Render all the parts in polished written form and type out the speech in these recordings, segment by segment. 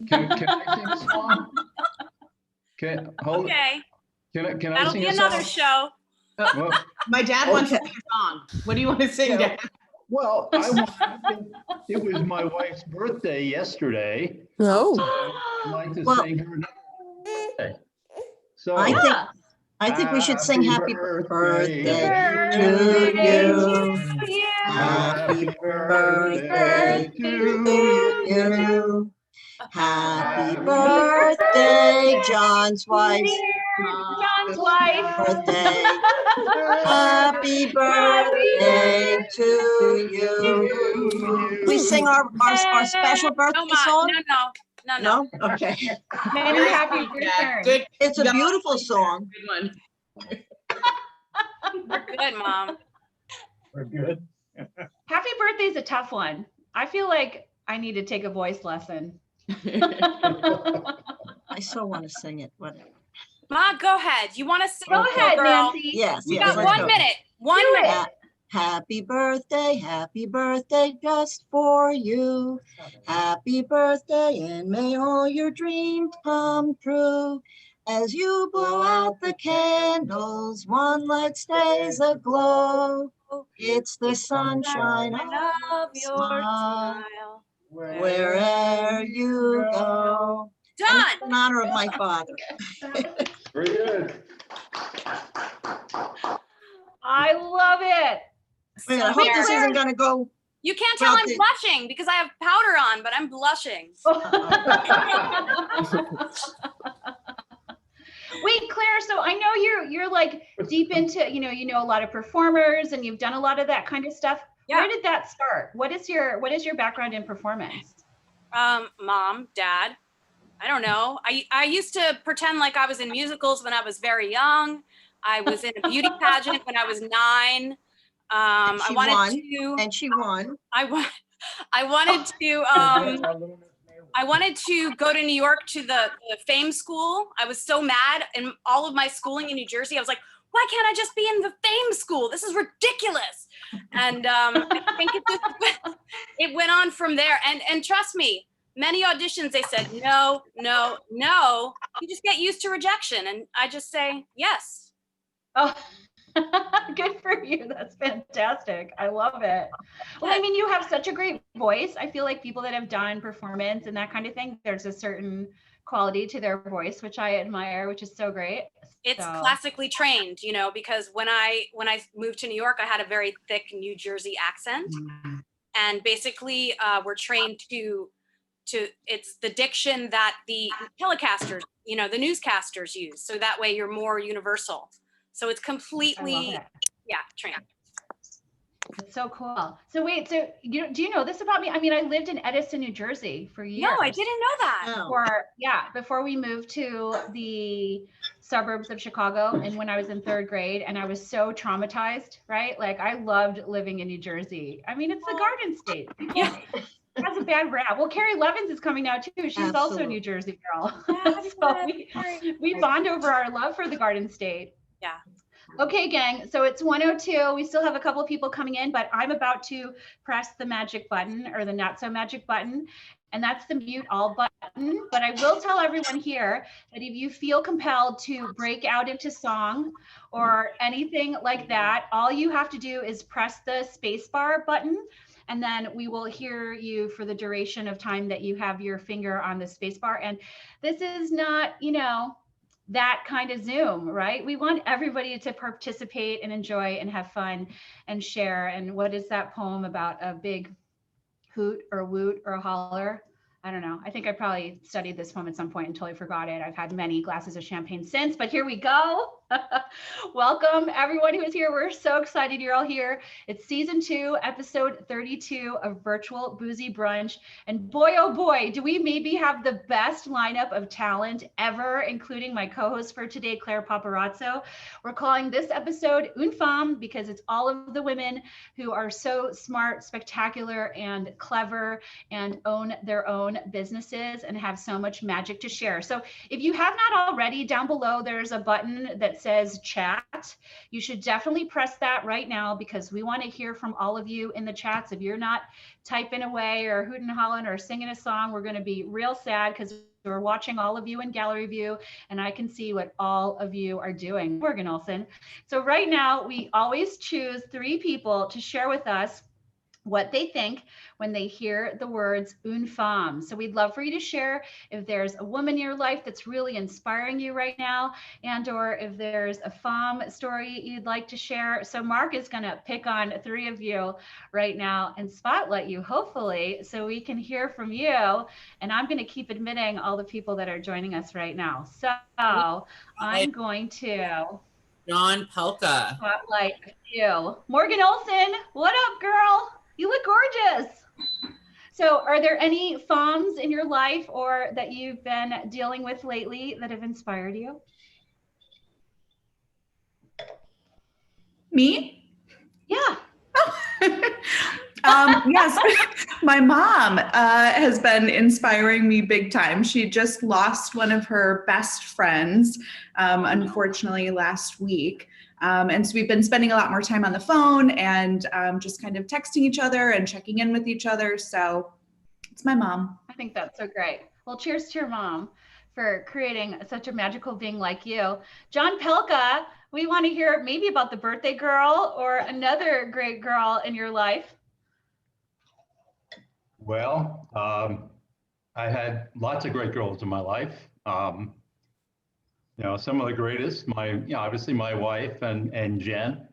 Can I sing a song? Hold it. Okay, Can I that'll sing be a another song? show. Well, My dad wants to sing a song. What do you want to sing, Yeah. Dad? well, it was my wife's birthday yesterday. Oh, I'd like to Well- sing her another birthday. So. I think we should sing happy birthday to to you. you. Happy Happy birthday birthday to you. Happy birthday, John's wife. John's wife. Birthday. Happy birthday to you. We sing our special birthday No, Ma, song? no. No? Okay. Many happy Dad. returns. Good. It's a beautiful song. Good one. Good, Mom. We're good. Happy birthday is a tough one. I feel like I need to take a voice lesson. I so want to sing it. Whatever. Ma, go ahead. You want to sing? Go ahead, girl? Nancy. Yes. You yes, got let's 1 go. minute. 1 Do it. minute. Happy birthday just for you. Happy birthday, and may all your dreams come true. As you blow out the candles, one light stays aglow. It's the sunshine I of love your your smile smile. wherever you go. And Done. it's in honor of my father. Very good. I love it. Wait a minute, I hope this isn't gonna go. You can't tell Well, I'm blushing because I have powder on, but I'm blushing. Wait, Claire, so I know you're like deep into, you know a lot of performers and you've done a lot of that kind of stuff. Yeah. Where did that start? What is your background in performance? Mom, Dad, I don't know. I used to pretend like I was in musicals when I was very young. I was in a beauty pageant when I was 9. She won, and she won. I wanted to go to New York to the FEMME school. I was so mad in all of my schooling in New Jersey. I was like, why can't I just be in the FEMME school? This is ridiculous. And I think it went on from there. And trust me, many auditions, they said, no. You just get used to rejection. And I just say, yes. Oh, good for you. That's fantastic. I love it. Well, I mean, you have such a great voice. I feel like people that have done performance and that kind of thing, there's a certain quality to their voice, which I admire, which is so great. It's classically trained, because when I moved to New York, I had a very thick New Jersey accent. And basically we're trained to it's the diction that the telecasters, the newscasters use. So that way you're more universal. So it's completely, trained. It's so cool. So wait, so do you know this about me? I mean, I lived in Edison, New Jersey for years. No, I didn't know that. Before we moved to the suburbs of Chicago, and when I was in 3rd grade, and I was so traumatized, right? Like I loved living in New Jersey. I mean, it's the Garden State. Yeah. It has a bad rap. Well, Carrie Levins is coming out too. She's also a New Jersey girl. So we bond over our love for the Garden State. Yeah. Okay, gang, so it's 1:02. We still have a couple of people coming in, but I'm about to press the magic button, or the not so magic button, and that's the mute all button. But I will tell everyone here that if you feel compelled to break out into song or anything like that, all you have to do is press the spacebar button, and then we will hear you for the duration of time that you have your finger on the spacebar. And this is not, that kind of Zoom, right? We want everybody to participate and enjoy and have fun and share. And what is that poem about? A big hoot or woot or a holler? I don't know. I think I probably studied this poem at some point and totally forgot it. I've had many glasses of champagne since, but here we go. Welcome everyone who is here. We're so excited you're all here. It's season 2, episode 32 of Virtual Boozy Brunch. And boy, oh boy, do we maybe have the best lineup of talent ever, including my co-host for today, Claire Paparazzo. We're calling this episode Une Femme because it's all of the women who are so smart, spectacular, and clever and own their own businesses and have so much magic to share. So if you have not already, down below, there's a button that that says chat. You should definitely press that right now because we want to hear from all of you in the chats. If you're not typing away or hooting and hollering or singing a song, we're going to be real sad because we're watching all of you in gallery view and I can see what all of you are doing. Morgan Olson. So right now we always choose 3 people to share with us what they think when they hear the words une femme. So we'd love for you to share if there's a woman in your life that's really inspiring you right now, and or if there's a femme story you'd like to share. So Mark is gonna pick on 3 of you right now and spotlight you, hopefully, so we can hear from you. And I'm gonna keep admitting all the people that are joining us right now. So I'm going to John Pelka. spotlight you. Morgan Olson, what up, girl? You look gorgeous. So are there any femmes in your life or that you've been dealing with lately that have inspired you? Me? Yeah. Yes, my mom has been inspiring me big time. She just lost one of her best friends, unfortunately, last week. And so we've been spending a lot more time on the phone and just kind of texting each other and checking in with each other. So it's my mom. I think that's so great. Well, cheers to your mom for creating such a magical being like you. John Pelka, we want to hear maybe about the birthday girl or another great girl in your life. Well, I had lots of great girls in my life. You know, some of the greatest, obviously my wife and Jen.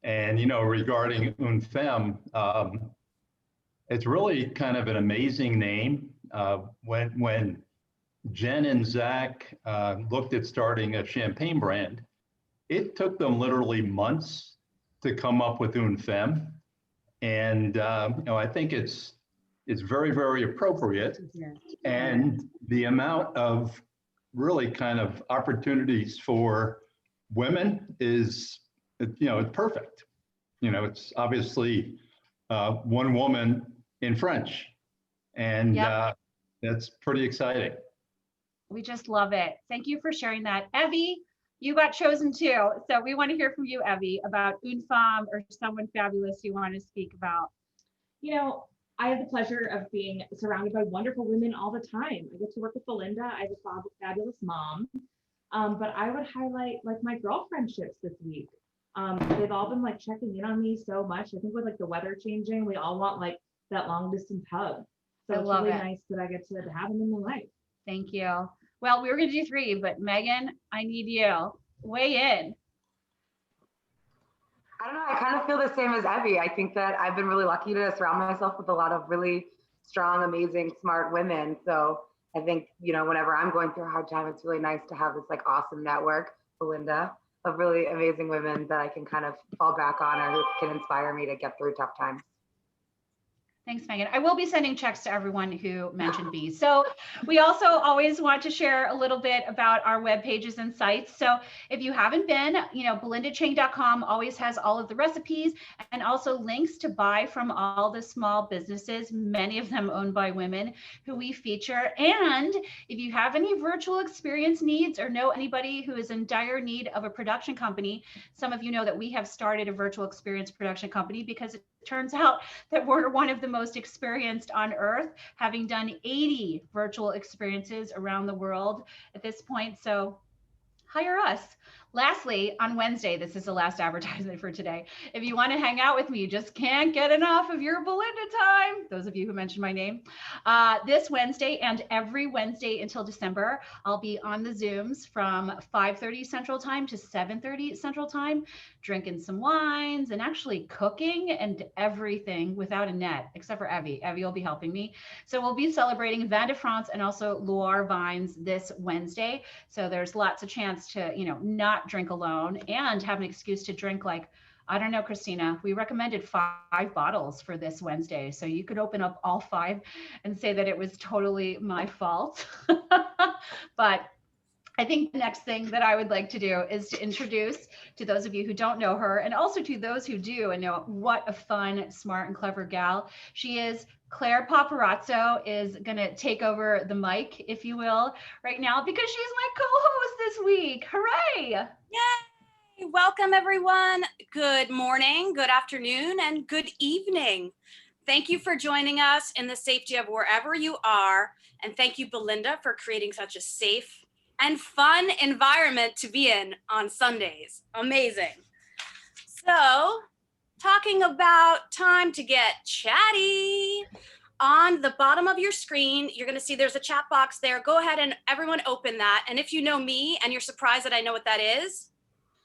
And, you know, regarding une femme, it's really kind of an amazing name. When Jen and Zach looked at starting a champagne brand, it took them literally months to come up with une femme. And, you know, I think it's very, very appropriate. And the amount of really kind of opportunities for women is, you know, it's perfect. You know, it's obviously one woman in French, and that's pretty exciting. We just love it. Thank you for sharing that. Evie, you got chosen too. So we want to hear from you, Evie, about une femme or someone fabulous you want to speak about. You know, I have the pleasure of being surrounded by wonderful women all the time. I get to work with Belinda. I have a fabulous mom. But I would highlight like my girl friendships this week. They've all been like checking in on me so much. I think with like the weather changing, we all want like that long distance hug. So it's really nice that I get to have them in my life. Thank you. Well, we were going to do 3, but Megan, I need you. Weigh in. I don't know. I kind of feel the same as Evie. I think that I've been really lucky to surround myself with a lot of really strong, amazing, smart women. So I think, you know, whenever I'm going through a hard time, it's really nice to have this like awesome network, Belinda, of really amazing women that I can kind of fall back on or who can inspire me to get through tough times. Thanks, Megan. I will be sending checks to everyone who mentioned bees. So we also always want to share a little bit about our web pages and sites. So if you haven't been, you know, belindachang.com always has all of the recipes and also links to buy from all the small businesses, many of them owned by women who we feature. And if you have any virtual experience needs or know anybody who is in dire need of a production company, some of you know that we have started a virtual experience production company because it turns out that we're one of the most experienced on earth, having done 80 virtual experiences around the world at this point. So hire us. Lastly, on Wednesday, this is the last advertisement for today. If you want to hang out with me, you just can't get enough of your Belinda time. Those of you who mentioned my name. This Wednesday and every Wednesday until December, I'll be on the Zooms from 5:30 Central Time to 7:30 Central Time, drinking some wines and actually cooking and everything without a net, except for Evie. Evie will be helping me. So we'll be celebrating Vin de France and also Loire vines this Wednesday. So there's lots of chance to, you know, not drink alone and have an excuse to drink like, I don't know, Christina, we recommended 5 bottles for this Wednesday. So you could open up all 5 and say that it was totally my fault. But I think the next thing that I would like to do is to introduce to those of you who don't know her and also to those who do and know what a fun, smart, and clever gal she is. Claire Paparazzo is going to take over the mic, if you will, right now because she's my co-host this week. Hooray! Welcome everyone. Good morning, good afternoon, and good evening. Thank you for joining us in the safety of wherever you are. And thank you, Belinda, for creating such a safe and fun environment to be in on Sundays. Amazing. So, talking about time to get chatty. On the bottom of your screen, you're going to see there's a chat box there. Go ahead and everyone open that. And if you know me and you're surprised that I know what that is,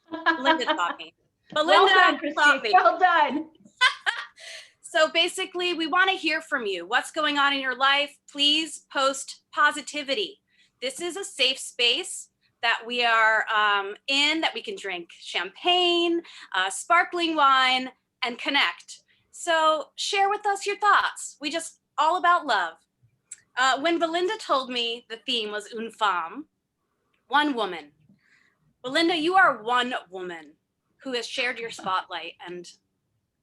Belinda's talking. Belinda, Well done, Christine. Well done. So basically, we want to hear from you. What's going on in your life? Please post positivity. This is a safe space that we are in, that we can drink champagne, sparkling wine, and connect. So share with us your thoughts. We just all about love. When Belinda told me the theme was Une femme, one woman. Belinda, you are one woman who has shared your spotlight, and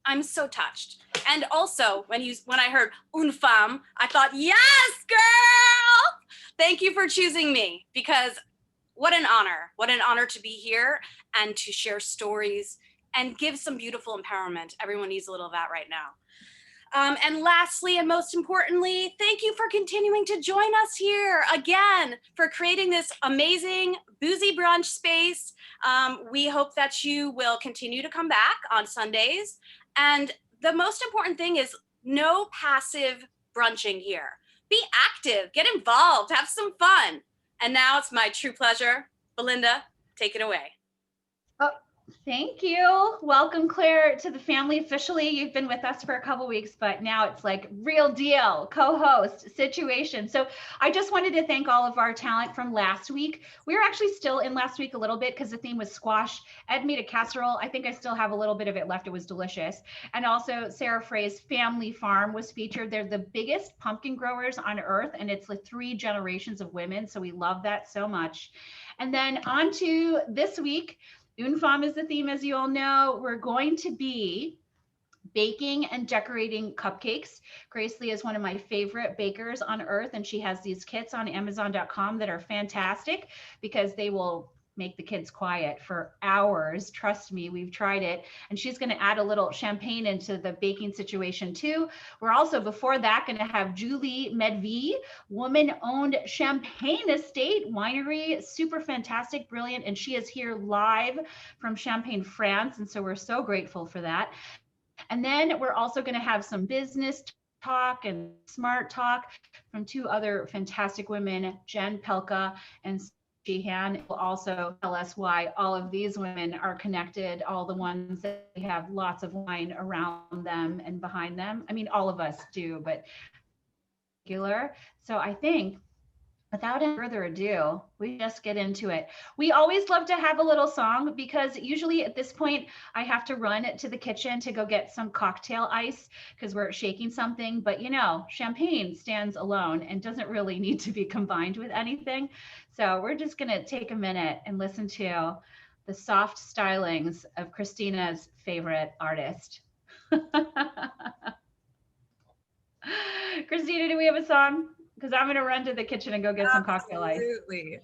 I'm so touched. And also, when I heard Une femme, I thought, yes, girl! Thank you for choosing me, because what an honor to be here and to share stories and give some beautiful empowerment. Everyone needs a little of that right now. And lastly, and most importantly, thank you for continuing to join us here again, for creating this amazing boozy brunch space. We hope that you will continue to come back on Sundays. And the most important thing is no passive brunching here. Be active, get involved, have some fun. And now it's my true pleasure. Belinda, take it away. Oh, thank you. Welcome, Claire, to the family officially. You've been with us for a couple weeks, but now it's like real deal, co-host situation. So I just wanted to thank all of our talent from last week. We were actually still in last week a little bit because the theme was squash. Ed made a casserole. I think I still have a little bit of it left. It was delicious. And also Sarah Frey's family farm was featured. They're the biggest pumpkin growers on earth, and it's like 3 generations of women. So we love that so much. And then on to this week. Une femme is the theme, as you all know. We're going to be baking and decorating cupcakes. Grace Lee is one of my favorite bakers on earth, and she has these kits on Amazon.com that are fantastic because they will make the kids quiet for hours. Trust me, we've tried it. And she's going to add a little champagne into the baking situation too. We're also, before that, going to have Julie Medvey, woman-owned Champagne Estate Winery, super fantastic, brilliant. And she is here live from Champagne, France. And so we're so grateful for that. And then we're also going to have some business talk and smart talk from 2 other fantastic women, Jen Pelka and Sheehan. Will also tell us why all of these women are connected, all the ones that have lots of wine around them and behind them. I mean, all of us do, but particular. So I think without any further ado, we just get into it. We always love to have a little song because usually at this point, I have to run to the kitchen to go get some cocktail ice because we're shaking something. But you know, champagne stands alone and doesn't really need to be combined with anything. So we're just going to take a minute and listen to the soft stylings of Christina's favorite artist. Christina, do we have a song? Because I'm going to run to the kitchen and go get some cocktail ice. Absolutely.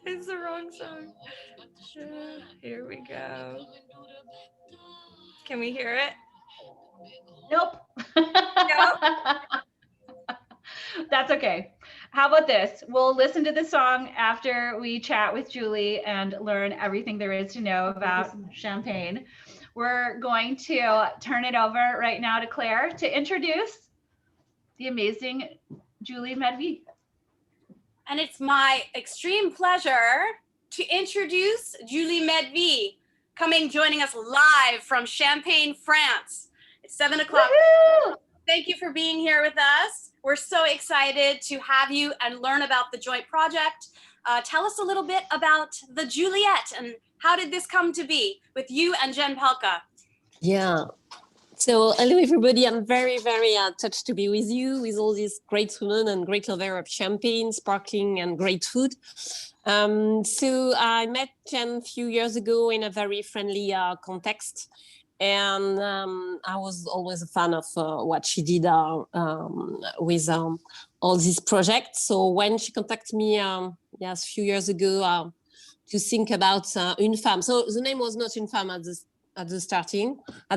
It's the wrong song. Here we go. Can we hear it? Nope. That's okay. How about this? We'll listen to the song after we chat with Julie and learn everything there is to know about champagne. We're going to turn it over right now to Claire to introduce the amazing Julie Medvey. And it's my extreme pleasure to introduce Julie Medvey, joining us live from Champagne, France. It's 7 o'clock. Thank you for being here with us. We're so excited to have you and learn about the joint project. Tell us a little bit about the Juliet and how did this come to be with you and Jen Pelka? Yeah. So hello, everybody. I'm very, very touched to be with you, with all these great women and great lover of champagne, sparkling and great food. So I met Jen a few years ago in a very friendly context. And I was always a fan of what she did with all these projects. So when she contacted me, a few years ago, to think about Une Femme. So the name was not Une Femme at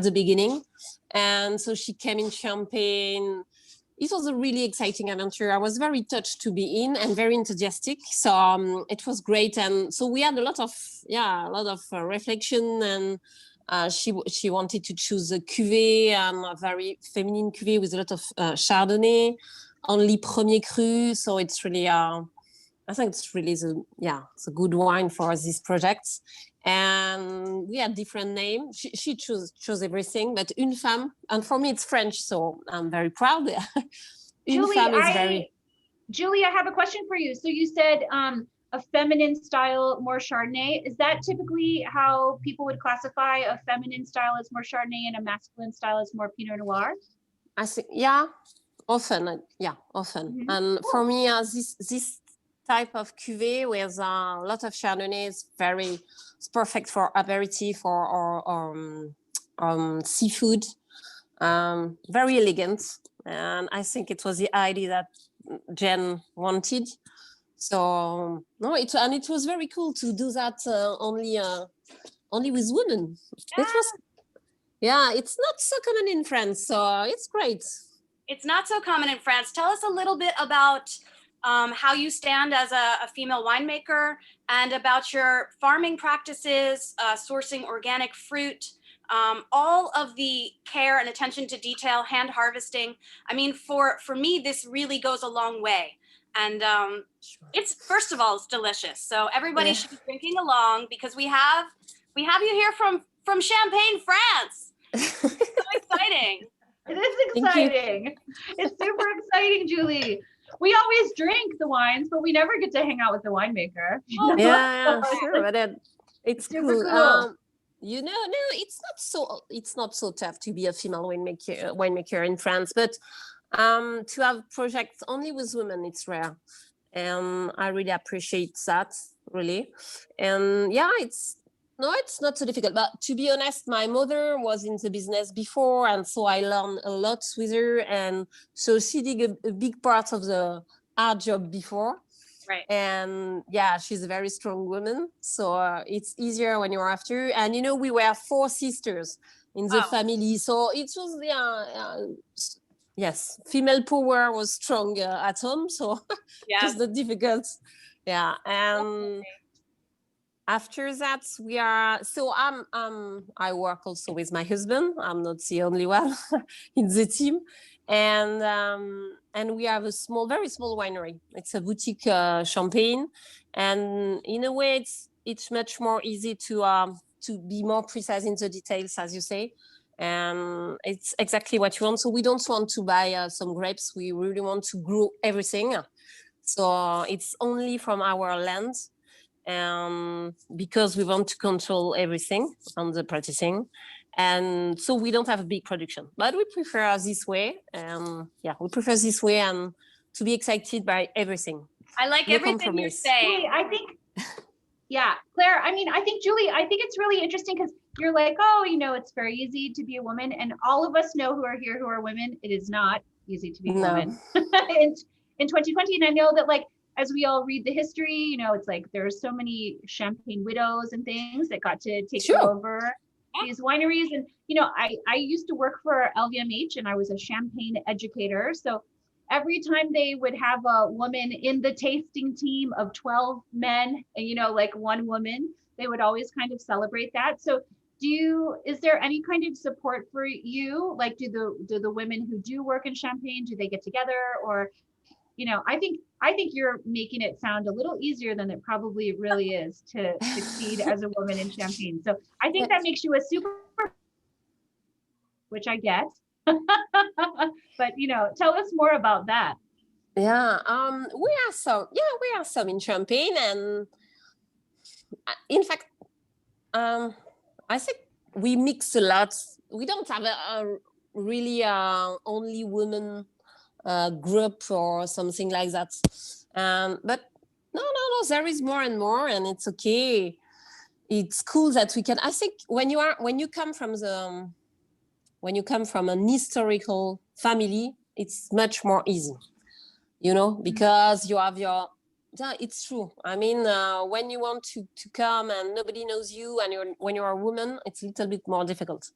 the beginning. And so she came in Champagne. It was a really exciting adventure. I was very touched to be in and very enthusiastic. So it was great. And so we had a lot of reflection, and she wanted to choose a cuvée, a very feminine cuvée with a lot of Chardonnay, only Premier Cru. So it's really, I think it's really it's a good wine for this project. And we had different names. She chose everything, but Une Femme, and for me it's French, so I'm very proud. Une Femme is very. Julie, I have a question for you. So you said a feminine style, more Chardonnay. Is that typically how people would classify a feminine style as more Chardonnay and a masculine style as more Pinot Noir? I think, often. Mm-hmm. And for me, this type of cuvée with a lot of Chardonnay is it's perfect for aperitif or seafood. Very elegant, and I think it was the idea that Jen wanted. So it was very cool to do that only with women. It's not so common in France, so it's great. It's not so common in France. Tell us a little bit about how you stand as a female winemaker, and about your farming practices, sourcing organic fruit, all of the care and attention to detail, hand harvesting. I mean, for me, this really goes a long way. And it's, first of all, it's delicious. So everybody should be drinking along, because we have you here from Champagne, France. It's so exciting. It is exciting. It's super exciting, Julie. We always drink the wines, but we never get to hang out with the winemaker. Sure, but it's super cool. It's not so tough to be a female winemaker in France, but to have projects only with women, it's rare, and I really appreciate that, really. And it's not so difficult. But to be honest, my mother was in the business before, and so I learned a lot with her. And so she did a big part of the hard job before. Right. And she's a very strong woman. So it's easier when you're after. And, we were 4 sisters in the family. So it was, yes, female power was strong at home. So it was not difficult. Yeah. And after that, I work also with my husband. I'm not the only one in the team. And we have a very small winery. It's a boutique champagne. And in a way, it's much more easy to be more precise in the details, as you say. And it's exactly what you want. So we don't want to buy some grapes. We really want to grow everything. So it's only from our land. Because we want to control everything on the practicing, and so we don't have a big production, but we prefer this way. We prefer this way, and to be excited by everything. I like everything you're saying. Julie, I think, Claire, I think Julie, I think it's really interesting, because you're like, it's very easy to be a woman, and all of us know who are here who are women. It is not easy to be a woman in 2020, and I know that, like, as we all read the history, it's like there's so many Champagne widows and things that got to take over these wineries. And, I used to work for LVMH, and I was a Champagne educator. So every time they would have a woman in the tasting team of 12 men and, like one woman, they would always kind of celebrate that. So is there any kind of support for you? Like, do the women who do work in Champagne, do they get together? Or, I think you're making it sound a little easier than it probably really is to succeed as a woman in Champagne. So I think that makes you a super, which I get. But tell us more about that. We are some in Champagne, and in fact, I think we mix a lot. We don't have a really only women group or something like that. But no, there is more and more, and it's okay. it's cool that we can. I think when you come from an historical family, it's much more easy, because you have your. Yeah, it's true. I mean, when you want to come and nobody knows you, and when you're a woman, it's a little bit more difficult.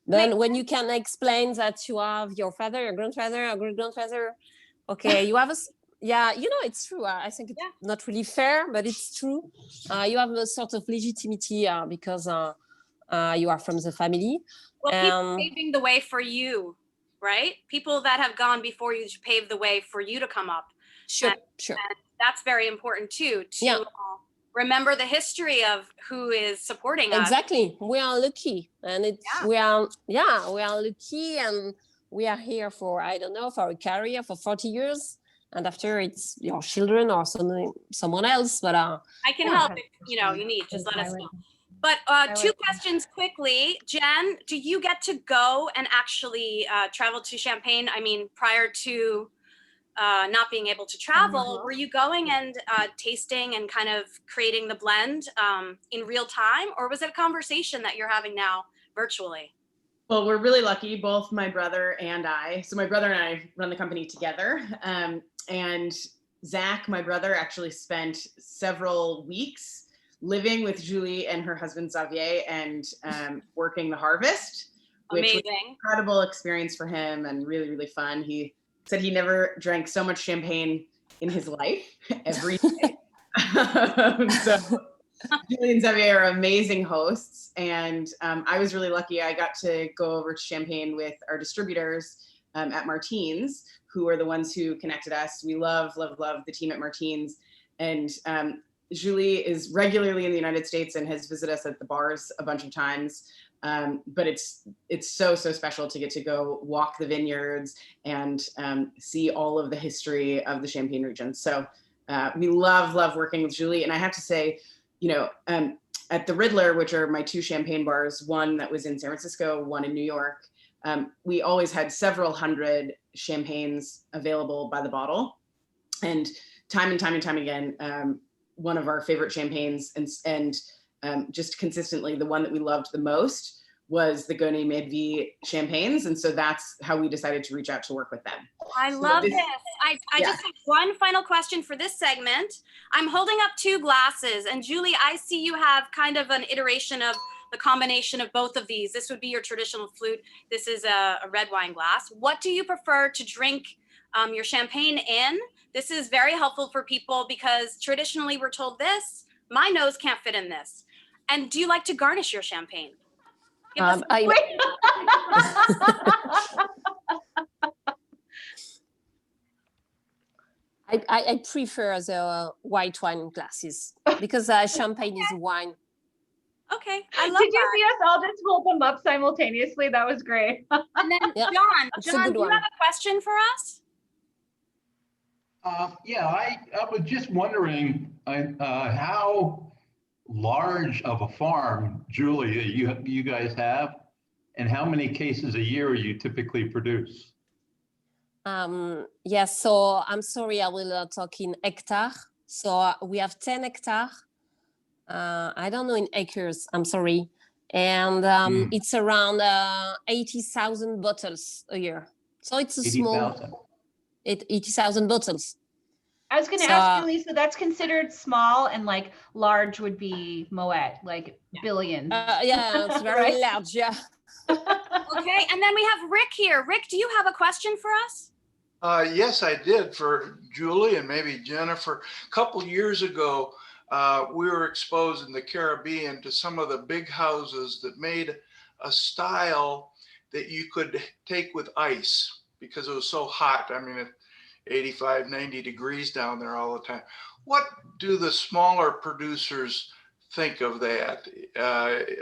Then when you can explain that you have your father, your grandfather, your great-grandfather, okay, you have it's true. I think it's not really fair, but it's true. You have a sort of legitimacy because you are from the family. Well, people paving the way for you, right? People that have gone before you pave the way for you to come up. Sure. And that's very important too, to remember the history of who is supporting us. Exactly. We are lucky, and we are lucky, and we are here for, I don't know, for a career for 40 years. And after it's your children or someone else, but I can help if you need, just let us know. But two questions quickly. Jen, do you get to go and actually travel to Champagne? I mean, prior to not being able to travel, were you going and tasting and kind of creating the blend in real time, or was it a conversation that you're having now virtually? Well, we're really lucky, both my brother and I. So my brother and I run the company together. And Zach, my brother, actually spent several weeks living with Julie and her husband Xavier and working the harvest, which was an incredible experience for him and really, really fun. He said he never drank so much champagne in his life every day. So Julie and Xavier are amazing hosts. And I was really lucky. I got to go over to Champagne with our distributors at Martine's, who are the ones who connected us. We love, love, love the team at Martine's. And Julie is regularly in the United States and has visited us at the bars a bunch of times. But it's so special to get to go walk the vineyards and see all of the history of the Champagne region. So we love working with Julie. And I have to say, at the Riddler, which are my two Champagne bars, one that was in San Francisco, one in New York, we always had several hundred champagnes available by the bottle. And time again, one of our favorite champagnes and just consistently the one that we loved the most was the Goni Medvi champagnes. And so that's how we decided to reach out to work with them. I love this. I just have one final question for this segment. I'm holding up two glasses, and Julie, I see you have kind of an iteration of the combination of both of these. This would be your traditional flute. This is a red wine glass. What do you prefer to drink your champagne in? This is very helpful for people because traditionally we're told this, my nose can't fit in this. And do you like to garnish your champagne? I prefer the white wine glasses because champagne is wine. Okay, I love Did you see us all just hold them up simultaneously? That was great. And then John, do you have a question for us? I was just wondering how large of a farm, Julie, you guys have, and how many cases a year you typically produce? Yes, so I'm sorry, I will talk in hectare. So we have 10 hectares. I don't know in acres, I'm sorry. And it's around 80,000 bottles a year. So it's a 80,000 bottles. I was going to ask you, Lisa, that's considered small, and like large would be Moet, like billions. Yeah, it's very large, yeah. Okay, and then we have Rick here. Rick, do you have a question for us? Yes, I did, for Julie and maybe Jennifer. A couple years ago, we were exposed in the Caribbean to some of the big houses that made a style that you could take with ice because it was so hot. I mean, 85, 90 degrees down there all the time. What do the smaller producers think of that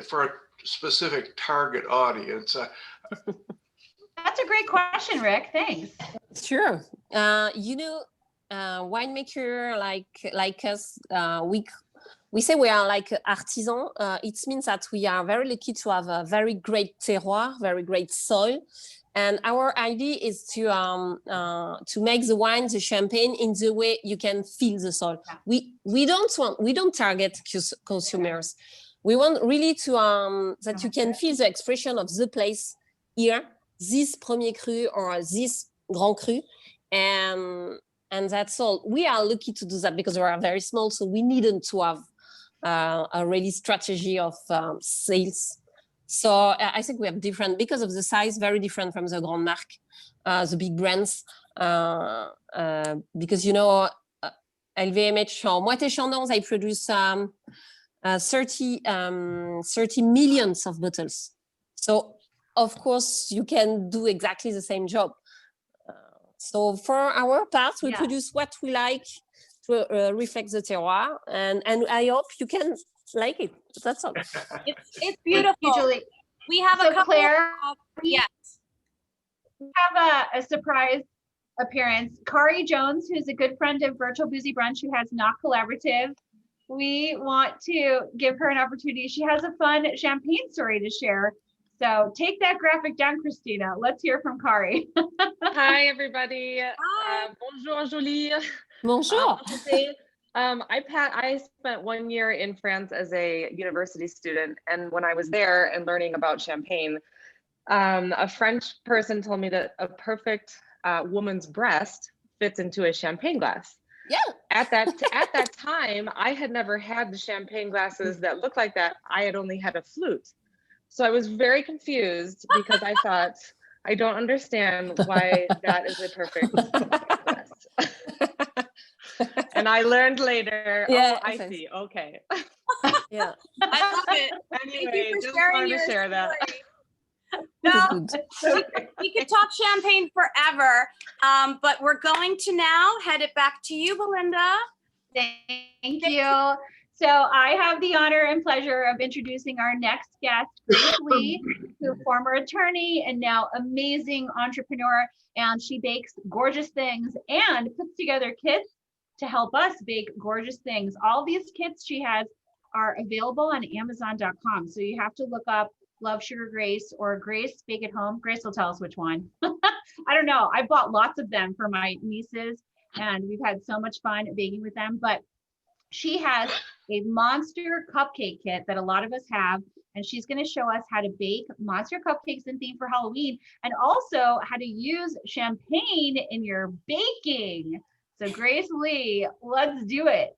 for a specific target audience? That's a great question, Rick. Thanks. Sure. Winemaker like us, we say we are like artisan. It means that we are very lucky to have a very great terroir, very great soil. And our idea is to make the wine, the champagne, in the way you can feel the soil. We don't target consumers. We want really to that you can feel the expression of the place here, this premier cru or this grand cru, and that's all. We are lucky to do that because we are very small, so we needed to have a really strategy of sales. So I think we have different, because of the size, very different from the grand marque, the big brands, because you know, LVMH en Moët & Chandon, they produce 30 millions of bottles. So of course you can do exactly the same job. So for our part, we produce what we like to reflect the terroir, and I hope you can like it. That's all. It's beautiful. Thank you, Julie. We have So a couple Claire, of, yes. We have a surprise appearance. Kari Jones, who's a good friend of Virtual Boozy Brunch, who has Knock Collaborative. We want to give her an opportunity. She has a fun champagne story to share. So take that graphic down, Christina. Let's hear from Kari. Hi, everybody. Hi. Bonjour, Julie. Bonjour. I spent 1 year in France as a university student, and when I was there and learning about champagne, a French person told me that a perfect woman's breast fits into a champagne glass. Yeah. At that time, I had never had the champagne glasses that looked like that. I had only had a flute. So I was very confused because I thought, I don't understand why that is a perfect glass. And I learned later, Yeah, oh, I see, okay. Yeah. I love it. Anyway, just wanted to share that. No, we could talk champagne forever, but we're going to now head it back to you, Belinda. Thank you. So I have the honor and pleasure of introducing our next guest, Grace Lee, who's a former attorney and now amazing entrepreneur, and she bakes gorgeous things and puts together kits to help us bake gorgeous things. All these kits she has are available on Amazon.com. So you have to look up Love Sugar Grace or Grace Bake at Home. Grace will tell us which one. I don't know. I bought lots of them for my nieces and we've had so much fun baking with them. But she has a monster cupcake kit that a lot of us have. And she's going to show us how to bake monster cupcakes in theme for Halloween and also how to use champagne in your baking. So Grace Lee, let's do it.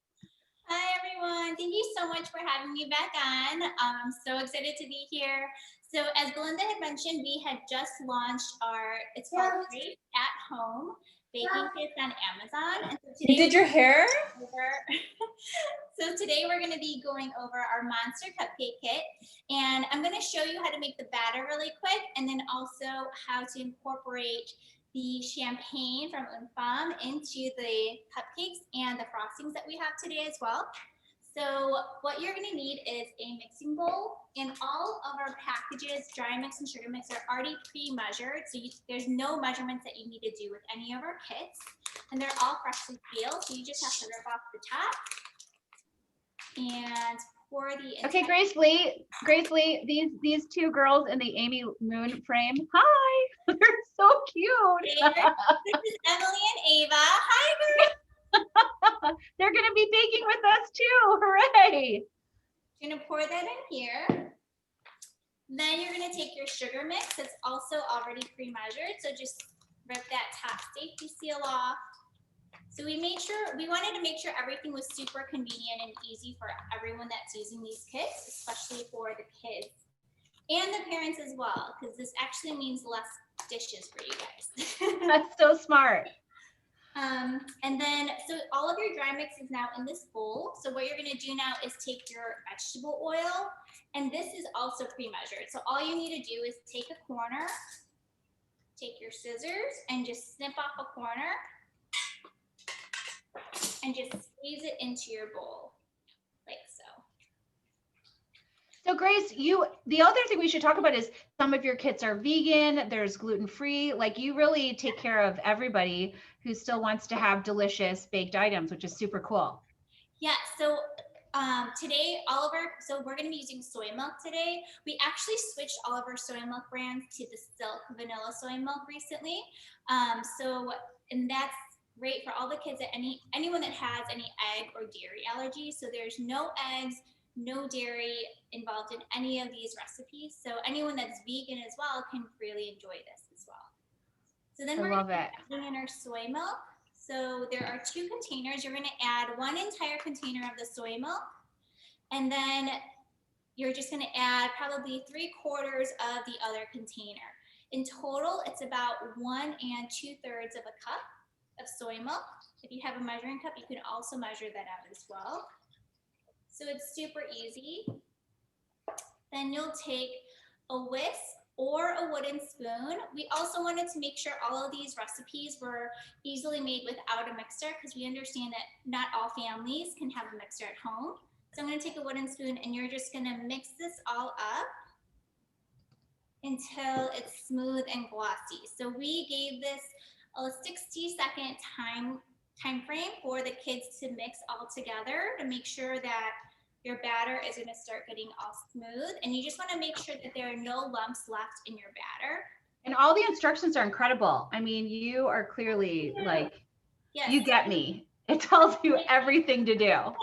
Hi everyone, thank you so much for having me back on. I'm so excited to be here. So as Belinda had mentioned, we had just launched it's called Grace at Home baking kits on Amazon. And so today You did your hair? So today we're going to be going over our monster cupcake kit, and I'm going to show you how to make the batter really quick, and then also how to incorporate the champagne from FEMME into the cupcakes and the frostings that we have today as well. So what you're going to need is a mixing bowl, and all of our packages, dry mix and sugar mix, are already pre-measured. So there's no measurements that you need to do with any of our kits, and they're all freshly peeled. So you just have to rip off the top and pour the. Okay, Grace Lee, these two girls in the Amy Moon frame. Hi, they're so cute. This is Emily and Ava. Hi, girls. They're gonna be baking with us too. Hooray! You're gonna pour that in here. Then you're gonna take your sugar mix that's also already pre-measured. So just rip that top safety seal off. So we wanted to make sure everything was super convenient and easy for everyone that's using these kits, especially for the kids and the parents as well, because this actually means less dishes for you guys. That's so smart. And then, so all of your dry mix is now in this bowl. So what you're gonna do now is take your vegetable oil, and this is also pre-measured. So all you need to do is take a corner, take your scissors, and just snip off a corner, and just squeeze it into your bowl, like so. So Grace, the other thing we should talk about is some of your kits are vegan, there's gluten-free, like you really take care of everybody who still wants to have delicious baked items, which is super cool. Yeah, so today, so we're gonna be using soy milk today. We actually switched all of our soy milk brands to the Silk vanilla soy milk recently. And that's great for all the kids, anyone that has any egg or dairy allergies. So there's no eggs, no dairy involved in any of these recipes. So anyone that's vegan as well can really enjoy this as well. So then I we're love it. adding in our soy milk. So there are 2 containers. You're gonna add 1 entire container of the soy milk. And then you're just gonna add probably 3/4 of the other container. In total, it's about 1 2/3 of a cup of soy milk. If you have a measuring cup, you can also measure that out as well. So it's super easy. Then you'll take a whisk or a wooden spoon. We also wanted to make sure all of these recipes were easily made without a mixer, because we understand that not all families can have a mixer at home. So I'm gonna take a wooden spoon and you're just gonna mix this all up until it's smooth and glossy. So we gave this a 60-second time frame for the kids to mix all together to make sure that your batter is gonna start getting all smooth. And you just wanna make sure that there are no lumps left in your batter. And all the instructions are incredible. I mean, you are clearly like, you get me. It tells you everything to do.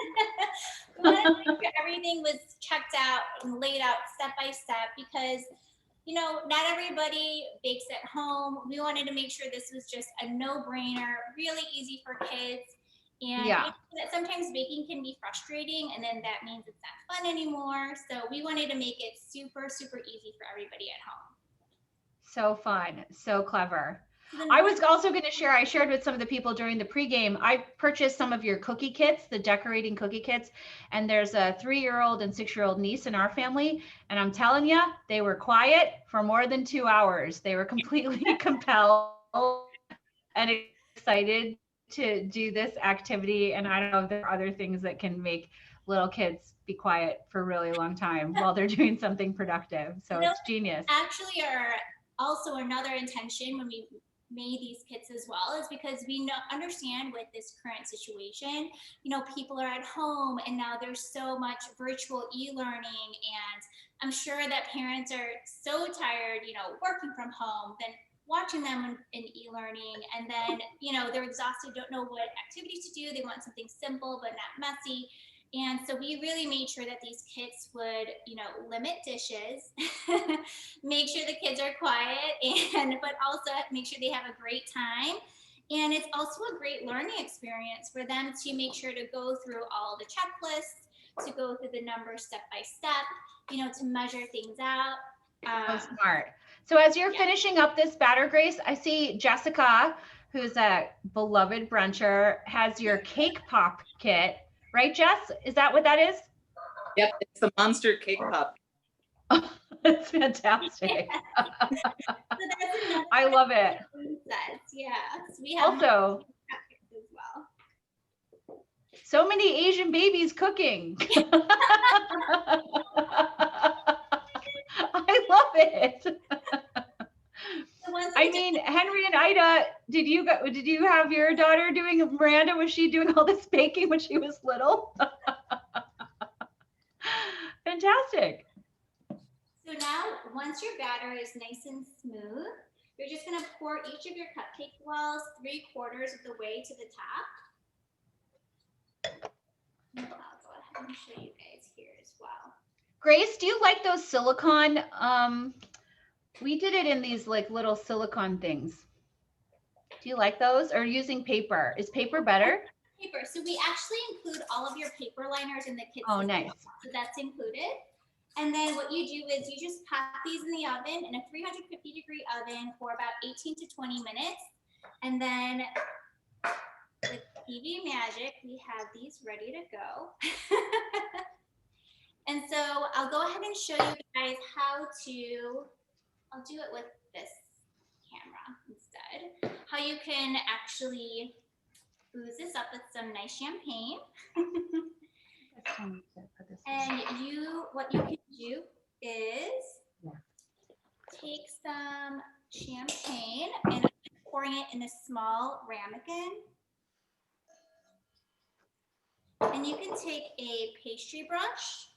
We wanted to make sure everything was checked out and laid out step by step, because you know, not everybody bakes at home. We wanted to make sure this was just a no-brainer, really easy for kids. And Yeah. we know that sometimes baking can be frustrating, and then that means it's not fun anymore. So we wanted to make it super, super easy for everybody at home. So fun, so clever. I was also going to share, I shared with some of the people during the pregame, I purchased some of your cookie kits, the decorating cookie kits, and there's a 3-year-old and 6-year-old niece in our family. And I'm telling you, they were quiet for more than 2 hours. They were completely compelled and excited to do this activity. And I don't know if there are other things that can make little kids be quiet for a really long time while they're doing something productive. So it's genius. Actually, our also another intention when we made these kits as well is because we understand with this current situation, you know, people are at home and now there's so much virtual e-learning, and I'm sure that parents are so tired, you know, working from home, then watching them in e-learning, and then, you know, they're exhausted, don't know what activities to do. They want something simple but not messy. And so we really made sure that these kits would, you know, limit dishes, make sure the kids are quiet, and but also make sure they have a great time. And it's also a great learning experience for them to make sure to go through all the checklists, to go through the numbers step by step, you know, to measure things out. So smart. So as you're finishing up this batter, Grace, I see Jessica, who's a beloved bruncher, has your cake pop kit. Right, Jess? Is that what that is? Yep, it's the monster cake pop. That's fantastic. I love it. Yeah, so we have also as well. So many Asian babies cooking. I love it. I mean, Henry and Ida, did you have your daughter doing, Miranda, was she doing all this baking when she was little? Fantastic. So now, once your batter is nice and smooth, you're just gonna pour each of your cupcake walls 3/4 of the way to the top. And I'll go ahead and show you guys here as well. Grace, do you like those silicone? We did it in these like little silicone things. Do you like those, or using paper? Is paper better? Paper. So we actually include all of your paper liners in the kit. Oh, nice. So that's included. And then what you do is you just pop these in the oven, in a 350-degree oven, for about 18 to 20 minutes. And then with TV Magic, we have these ready to go. And so I'll go ahead and show you guys how to, I'll do it with this camera instead, how you can actually booze this up with some nice champagne. And what you can do is take some champagne and pouring it in a small ramekin. And you can take a pastry brush,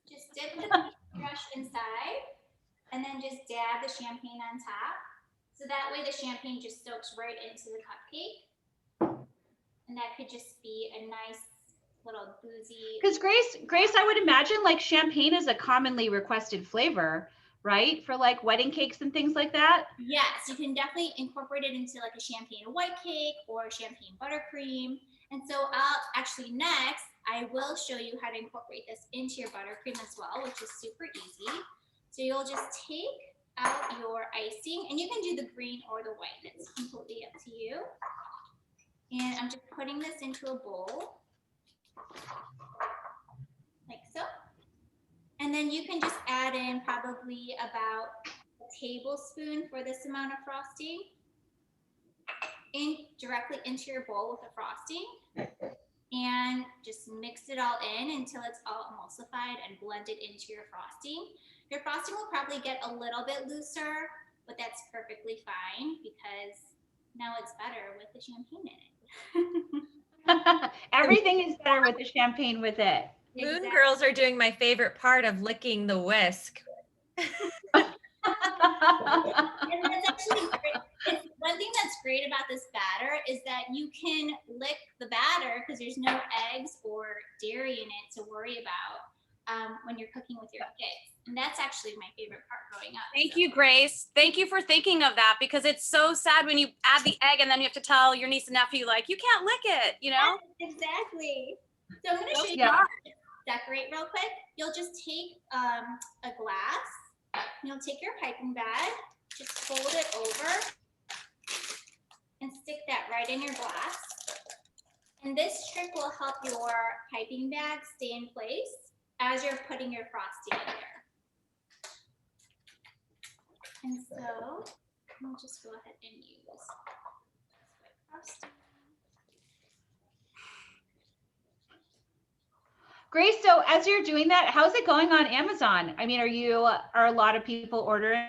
just dip the pastry brush inside, and then just dab the champagne on top. So that way the champagne just soaks right into the cupcake. And that could just be a nice little boozy. Because Grace, I would imagine like champagne is a commonly requested flavor, right? For like wedding cakes and things like that. Yes, you can definitely incorporate it into like a champagne white cake or champagne buttercream. And so next, I will show you how to incorporate this into your buttercream as well, which is super easy. So you'll just take out your icing, and you can do the green or the white. It's completely up to you. And I'm just putting this into a bowl, like so. And then you can just add in probably about a tablespoon for this amount of frosting directly into your bowl with the frosting, and just mix it all in until it's all emulsified and blended into your frosting. Your frosting will probably get a little bit looser, but that's perfectly fine because now it's better with the champagne in it. Everything is better with the champagne with it. Moon girls are doing my favorite part of licking the whisk. And that's actually great. One thing that's great about this batter is that you can lick the batter because there's no eggs or dairy in it to worry about when you're cooking with your kids. And that's actually my favorite part growing up. Thank you, Grace. Thank you for thinking of that, because it's so sad when you add the egg and then you have to tell your niece and nephew, like, you can't lick it, you know? Exactly. So I'm going to show you how to decorate real quick. You'll just take a glass. You'll take your piping bag, just fold it over and stick that right in your glass. And this trick will help your piping bag stay in place as you're putting your frosting in there. And so I'll just go ahead and use frosting. Grace, so as you're doing that, how's it going on Amazon? I mean, are a lot of people ordering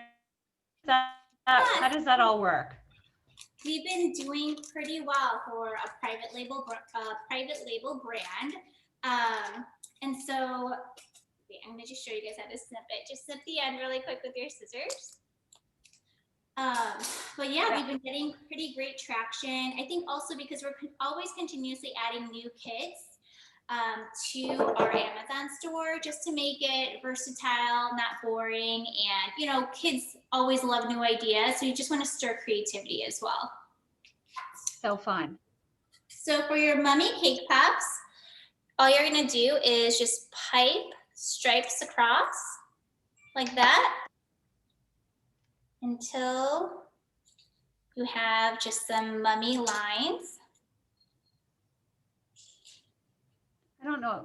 that? How does that all work? We've been doing pretty well for a private label brand. And so I'm gonna just show you guys how to snip it. Just snip the end really quick with your scissors. But yeah, we've been getting pretty great traction. I think also because we're always continuously adding new kits to our Amazon store, just to make it versatile, not boring. And, you know, kids always love new ideas. So you just want to stir creativity as well. So fun. So for your mummy cake pops, all you're going to do is just pipe stripes across like that until you have just some mummy lines. I don't know.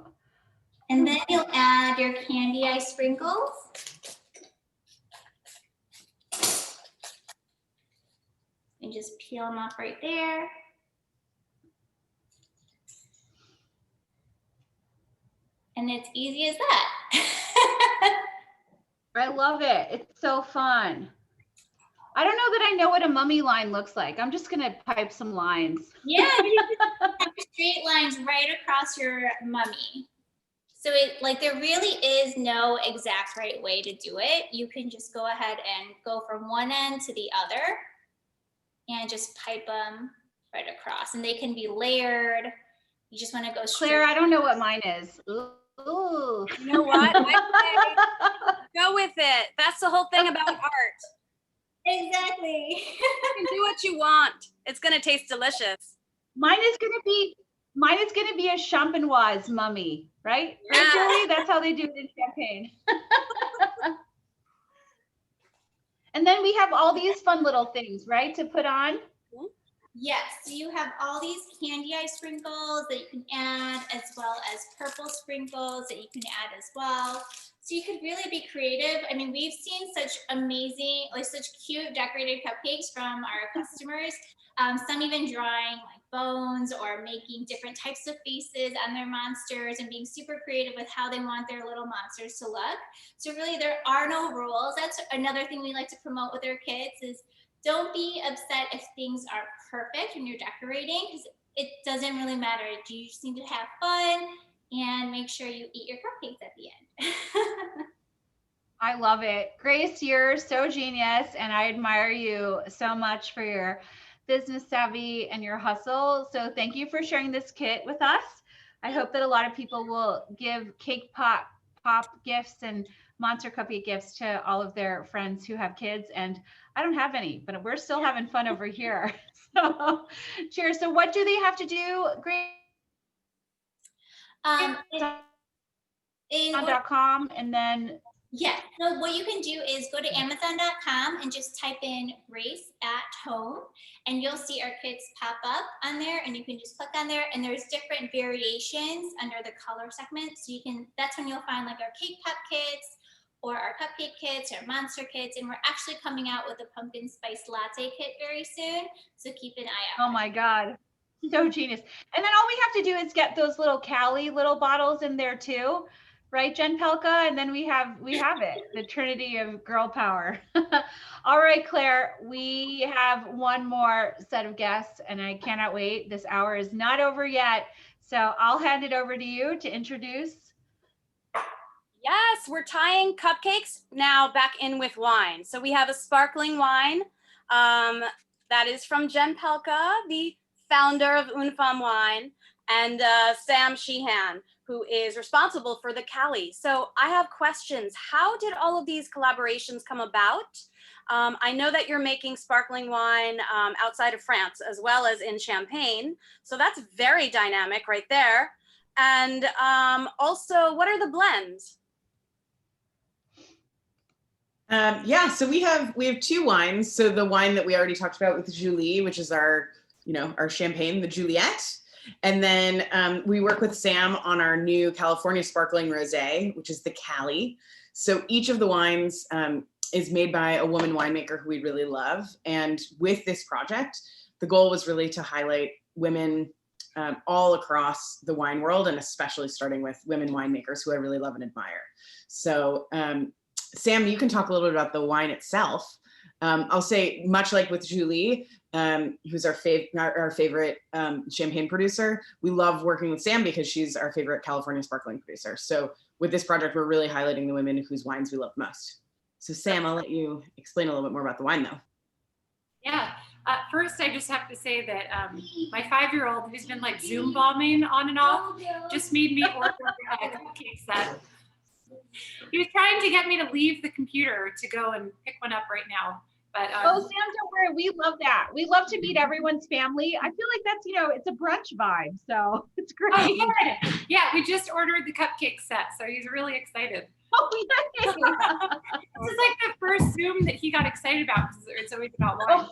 And then you'll add your candy ice sprinkles. And just peel them off right there. And it's easy as that. I love it. It's so fun. I don't know that I know what a mummy line looks like. I'm just gonna pipe some lines. Yeah, you can have straight lines right across your mummy. So there really is no exact right way to do it. You can just go ahead and go from one end to the other and just pipe them right across. And they can be layered. You just want to go straight. Claire, I don't know what mine is. Ooh. You know what? I say, go with it. That's the whole thing about art. Exactly. You can do what you want. It's gonna taste delicious. Mine is gonna be a champenoise mummy, right? Yeah. Right, Julie? That's how they do it in Champagne. And then we have all these fun little things, right, to put on. Yes, so you have all these candy ice sprinkles that you can add, as well as purple sprinkles that you can add as well. So you could really be creative. I mean, we've seen such amazing, such cute decorated cupcakes from our customers. Some even drawing like bones or making different types of faces on their monsters and being super creative with how they want their little monsters to look. So really there are no rules. That's another thing we like to promote with our kids is don't be upset if things are perfect when you're decorating, because it doesn't really matter. You just need to have fun and make sure you eat your cupcakes at the end. I love it. Grace, you're so genius, and I admire you so much for your business savvy and your hustle. So thank you for sharing this kit with us. I hope that a lot of people will give cake pop gifts and monster cupcake gifts to all of their friends who have kids. And I don't have any, but we're still having fun over here. So cheers. So what do they have to do? Great. Amazon.com and then yeah, so what you can do is go to Amazon.com and just type in Grace at Home, and you'll see our kits pop up on there, and you can just click on there, and there's different variations under the color segment. So you can, that's when you'll find like our cake pop kits or our cupcake kits or monster kits, and we're actually coming out with a pumpkin spice latte kit very soon. So keep an eye out. Oh my God. So genius. And then all we have to do is get those little Cali little bottles in there too. Right, Jen Pelka? And then we have it, the trinity of girl power. All right, Claire, we have one more set of guests and I cannot wait. This hour is not over yet. So I'll hand it over to you to introduce. Yes, we're tying cupcakes now back in with wine. So we have a sparkling wine that is from Jen Pelka, the founder of UNFEMME Wine, and Sam Sheehan, who is responsible for the Cali. So I have questions. How did all of these collaborations come about? I know that you're making sparkling wine outside of France as well as in Champagne. So that's very dynamic right there. And also, what are the blends? Yeah, so we have two wines. So the wine that we already talked about with Julie, which is our champagne, the Juliette. And then we work with Sam on our new California Sparkling Rosé, which is the Cali. So each of the wines is made by a woman winemaker who we really love. And with this project, the goal was really to highlight women all across the wine world, and especially starting with women winemakers who I really love and admire. So Sam, you can talk a little bit about the wine itself. I'll say, much like with Julie, who's our favorite champagne producer, we love working with Sam because she's our favorite California sparkling producer. So with this project, we're really highlighting the women whose wines we love most. So Sam, I'll let you explain a little bit more about the wine though. Yeah, first I just have to say that my 5-year-old, who's been like Zoom bombing on and off, just made me order a cupcake set. He was trying to get me to leave the computer to go and pick one up right now. But oh, Sam, don't worry. We love that. We love to meet everyone's family. I feel like that's, it's a brunch vibe. So it's great. Oh, yeah, we just ordered the cupcake set. So he's really excited. Oh, yay. This is like the first Zoom that he got excited about because it's always about wine.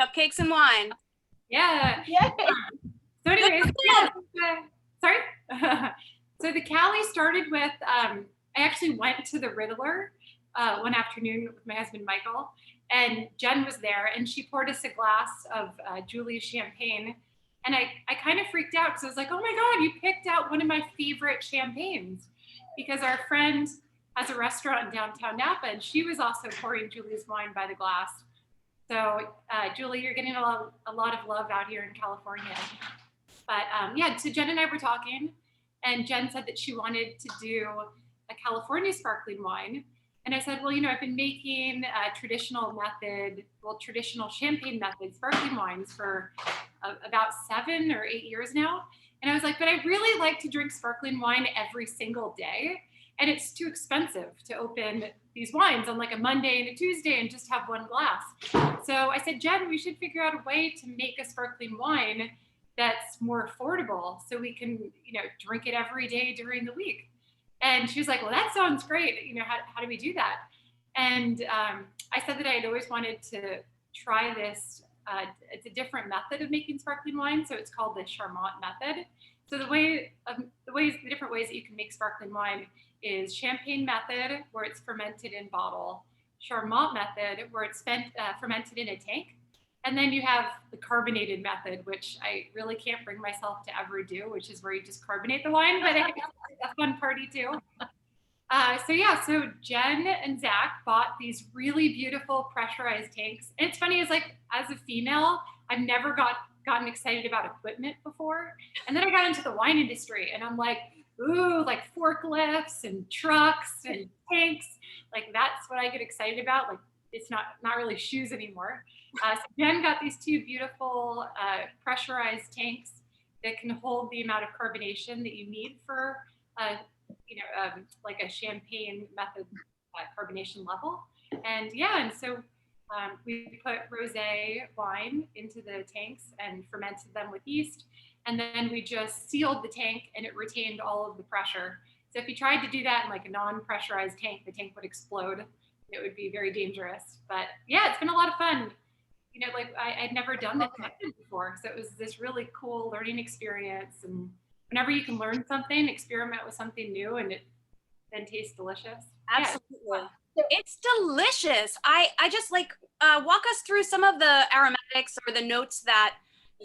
Cupcakes and wine. Yeah. Yay. So anyways, sorry. So the Cali started with, I actually went to the Riddler one afternoon with my husband, Michael, and Jen was there and she poured us a glass of Julie's champagne. And I kind of freaked out because I was like, oh my God, you picked out one of my favorite champagnes, because our friend has a restaurant in downtown Napa and she was also pouring Julie's wine by the glass. So Julie, you're getting a lot of love out here in California. But yeah, so Jen and I were talking and Jen said that she wanted to do a California sparkling wine. And I said, well, I've been making a traditional champagne method sparkling wines for about 7 or 8 years now. And I was like, but I really like to drink sparkling wine every single day. And it's too expensive to open these wines on like a Monday and a Tuesday and just have one glass. So I said, Jen, we should figure out a way to make a sparkling wine that's more affordable so we can, drink it every day during the week. And she was like, well, that sounds great. How do we do that? And I said that I had always wanted to try this. It's a different method of making sparkling wine. So it's called the Charmat method. So the different ways that you can make sparkling wine is champagne method, where it's fermented in bottle, Charmat method, where it's fermented in a tank. And then you have the carbonated method, which I really can't bring myself to ever do, which is where you just carbonate the wine, but it's a fun party too. So Jen and Zach bought these really beautiful pressurized tanks. And it's funny, as a female, I've never gotten excited about equipment before. And then I got into the wine industry and I'm like, ooh, like forklifts and trucks and tanks. Like that's what I get excited about. Like it's not really shoes anymore. So Jen got these 2 beautiful pressurized tanks that can hold the amount of carbonation that you need for, like a champagne method carbonation level. And yeah, and so we put rosé wine into the tanks and fermented them with yeast. And then we just sealed the tank and it retained all of the pressure. So if you tried to do that in like a non-pressurized tank, the tank would explode. It would be very dangerous. But yeah, it's been a lot of fun. You know, like I'd never done this method before. So it was this really cool learning experience. And whenever you can learn something, experiment with something new, and it then tastes delicious. Absolutely. Yeah, it's delicious. I just like, walk us through some of the aromatics or the notes that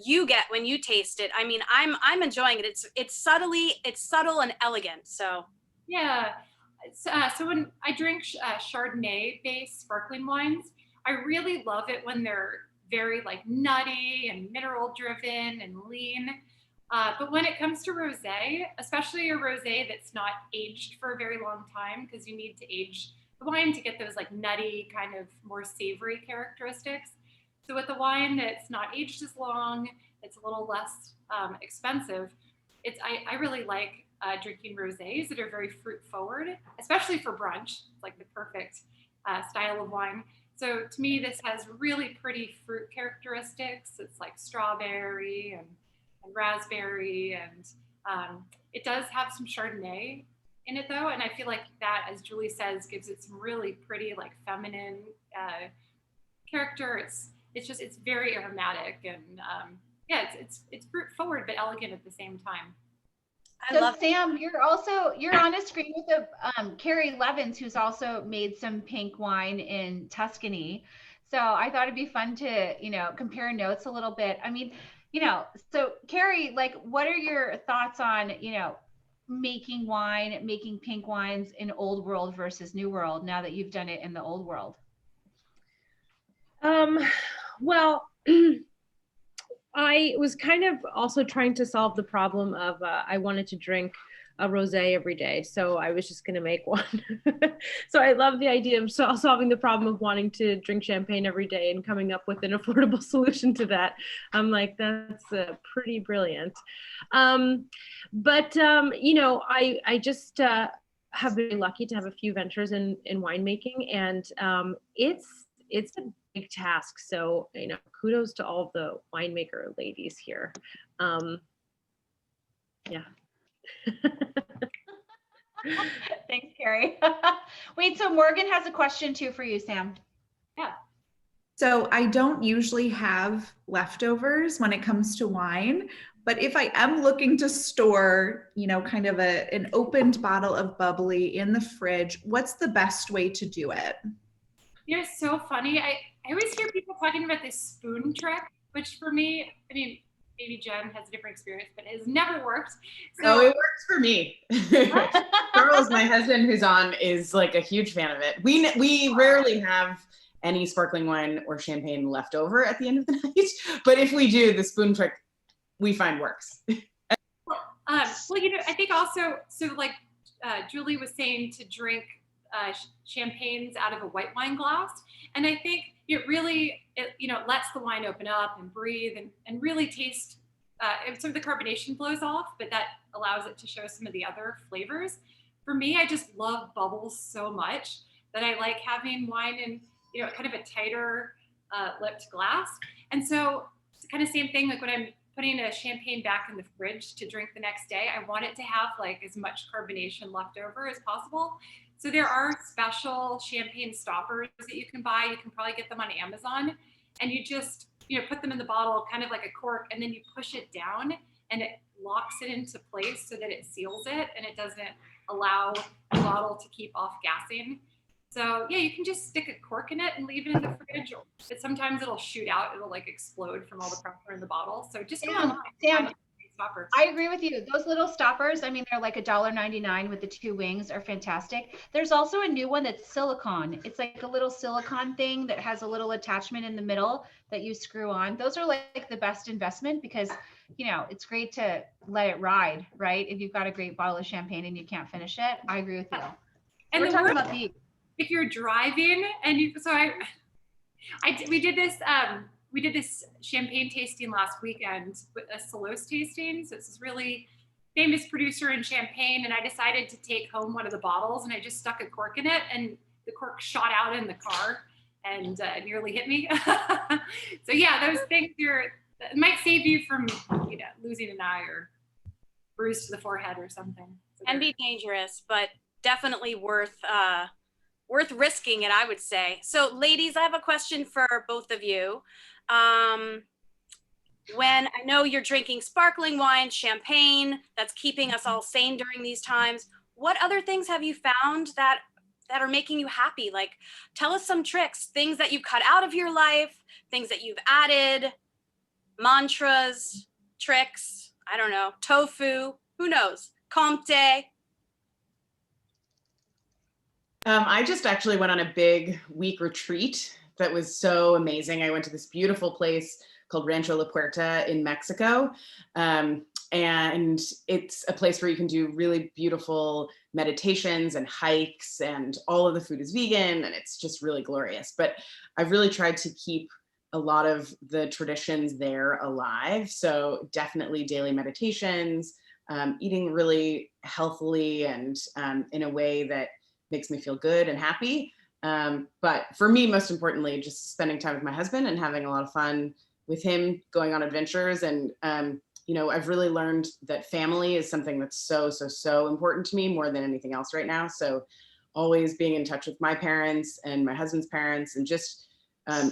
you get when you taste it. I mean, I'm enjoying it. It's subtle and elegant. So yeah. So when I drink Chardonnay based sparkling wines, I really love it when they're very like nutty and mineral driven and lean. But when it comes to rosé, especially a rosé that's not aged for a very long time, because you need to age the wine to get those like nutty kind of more savory characteristics. So with a wine that's not aged as long, it's a little less expensive. I really like drinking rosés that are very fruit forward, especially for brunch. It's like the perfect style of wine. So to me, this has really pretty fruit characteristics. It's like strawberry and raspberry, and it does have some Chardonnay in it though. And I feel like that, as Julie says, gives it some really pretty like feminine character. It's very aromatic, and yeah, it's fruit forward but elegant at the same time. So Sam, you're on a screen with Carrie Levins, who's also made some pink wine in Tuscany. So I thought it'd be fun to, compare notes a little bit. I mean, so Carrie, like, what are your thoughts on, making pink wines in old world versus new world now that you've done it in the old world? Well, I was kind of also trying to solve the problem of I wanted to drink a rosé every day, so I was just going to make one. So I love the idea of solving the problem of wanting to drink champagne every day and coming up with an affordable solution to that. I'm like, that's pretty brilliant. I just have been lucky to have a few ventures in winemaking, and it's a big task. So, kudos to all the winemaker ladies here. Yeah. Thanks, Carrie. Wait, so Morgan has a question too for you, Sam. Yeah. So I don't usually have leftovers when it comes to wine, but if I am looking to store, kind of an opened bottle of bubbly in the fridge, what's the best way to do it? It's so funny. I always hear people talking about this spoon trick, which for me, I mean, maybe Jen has a different experience, but it has never worked. So it works for me. Charles, my husband who's on, is like a huge fan of it. We rarely have any sparkling wine or champagne left over at the end of the night, but if we do, the spoon trick we find works. Well, I think also, so like Julie was saying, to drink champagnes out of a white wine glass. And I think it really, lets the wine open up and breathe and really taste, some of the carbonation flows off, but that allows it to show some of the other flavors. For me, I just love bubbles so much that I like having wine in, kind of a tighter lipped glass. And so it's kind of same thing, like when I'm putting a champagne back in the fridge to drink the next day, I want it to have like as much carbonation left over as possible. So there are special champagne stoppers that you can buy. You can probably get them on Amazon, and you just, put them in the bottle, kind of like a cork, and then you push it down and it locks it into place so that it seals it and it doesn't allow the bottle to keep off gassing. So yeah, you can just stick a cork in it and leave it in the fridge, but sometimes it'll shoot out. It'll like explode from all the pressure in the bottle. So just go online. Sam, I agree with you. Those little stoppers, I mean, they're like $1.99 with the 2 wings, are fantastic. There's also a new one that's silicone. It's like a little silicone thing that has a little attachment in the middle that you screw on. Those are like the best investment because, it's great to let it ride, right? If you've got a great bottle of champagne and you can't finish it, I agree with you. And we're talking about these. If you're driving and we did this we did this champagne tasting last weekend, with a Salos tasting. So it's this really famous producer in Champagne, and I decided to take home one of the bottles, and I just stuck a cork in it, and the cork shot out in the car and nearly hit me. So yeah, those things it might save you from, you know, losing an eye or bruise to the forehead or something. So Can be dangerous, but definitely worth risking it, I would say. So ladies, I have a question for both of you. When I know you're drinking sparkling wine, champagne, that's keeping us all sane during these times, what other things have you found that are making you happy? Like, tell us some tricks, things that you cut out of your life, things that you've added, mantras, tricks, I don't know, tofu, who knows, Comté. I just actually went on a big week retreat that was so amazing. I went to this beautiful place called Rancho La Puerta in Mexico. And it's a place where you can do really beautiful meditations and hikes, and all of the food is vegan, and it's just really glorious. But I've really tried to keep a lot of the traditions there alive. So definitely daily meditations, eating really healthily and in a way that makes me feel good and happy. But for me, most importantly, just spending time with my husband and having a lot of fun with him, going on adventures. And, you know, I've really learned that family is something that's so, so, so important to me more than anything else right now. So always being in touch with my parents and my husband's parents, and just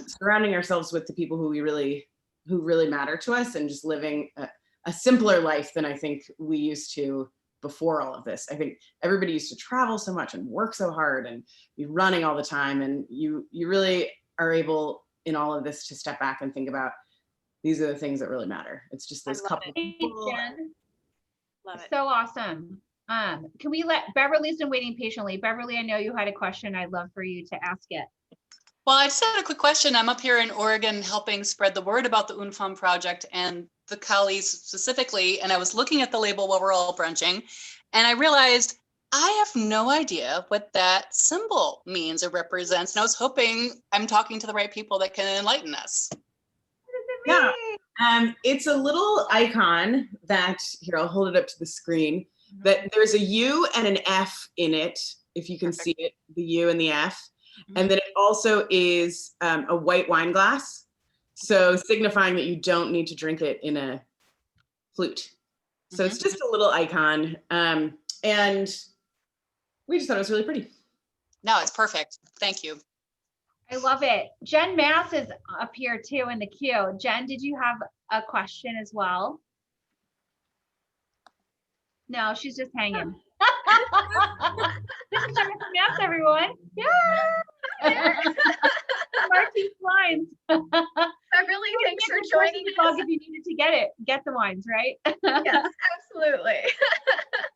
surrounding ourselves with the people who really matter to us, and just living a simpler life than I think we used to before all of this. I think everybody used to travel so much and work so hard and be running all the time. And you really are able in all of this to step back and think about, these are the things that really matter. It's just those couple. Hey, Jen. Love it. So awesome. Can we let Beverly's been waiting patiently. Beverly, I know you had a question. I'd love for you to ask it. Well, I just had a quick question. I'm up here in Oregon helping spread the word about the UNFEMME project and the Callies specifically. And I was looking at the label while we're all brunching, and I realized I have no idea what that symbol means or represents. And I was hoping I'm talking to the right people that can enlighten us. Yeah, it's a little icon that, here, I'll hold it up to the screen, that there's a U and an F in it, if you can see it, the U and the F. And then it also is a white wine glass, so signifying that you don't need to drink it in a flute. So it's just a little icon, and we just thought it was really pretty. No, it's perfect. Thank you. I love it. Jen Mass is up here too in the queue. Jen, did you have a question as well? No, she's just hanging. This is Jen Mass, everyone. Yeah. Marquise wines. Beverly, thanks for joining us. If you needed to get the wines, right? Yes, absolutely.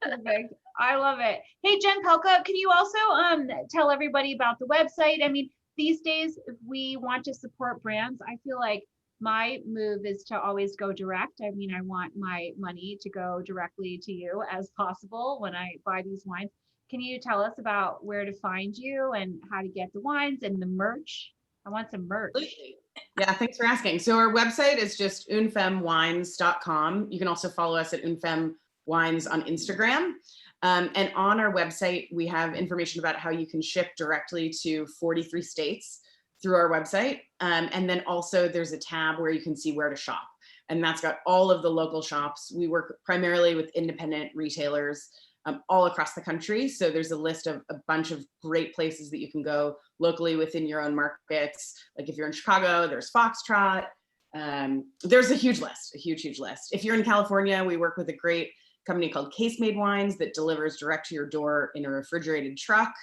Perfect. I love it. Hey, Jen Pelka, can you also tell everybody about the website? I mean, these days, if we want to support brands, I feel like my move is to always go direct. I mean, I want my money to go directly to you as possible when I buy these wines. Can you tell us about where to find you and how to get the wines and the merch? I want some merch. Yeah, thanks for asking. So our website is just unfemmewines.com. You can also follow us at unfemmewines on Instagram. And on our website, we have information about how you can ship directly to 43 states through our website. And then also there's a tab where you can see where to shop. And that's got all of the local shops. We work primarily with independent retailers all across the country. So there's a list of a bunch of great places that you can go locally within your own markets. Like if you're in Chicago, there's Foxtrot. There's a huge list, a huge list. If you're in California, we work with a great company called Case Made Wines that delivers direct to your door in a refrigerated truck.